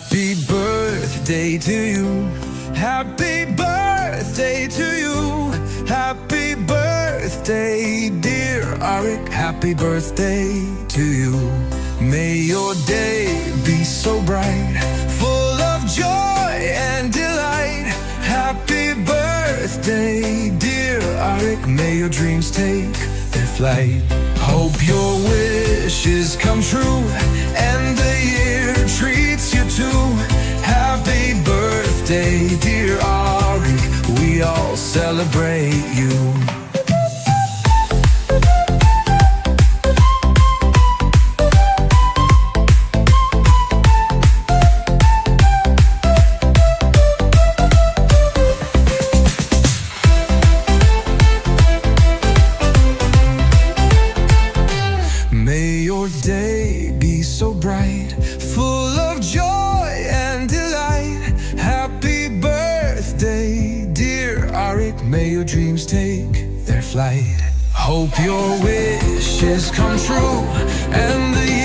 Happy birthday to you. Happy birthday to you. Happy birthday, dear Aaric. Happy birthday to you. May your day be so bright, full of joy and delight. Happy birthday, dear Aaric. May your dreams take their flight. Hope your wishes come true and the year treats you too. Happy birthday, dear Aaric. We all celebrate you. May your day be so bright, full of joy and delight. Happy birthday, dear Aaric. May your dreams take their flight. Hope your wishes come true and the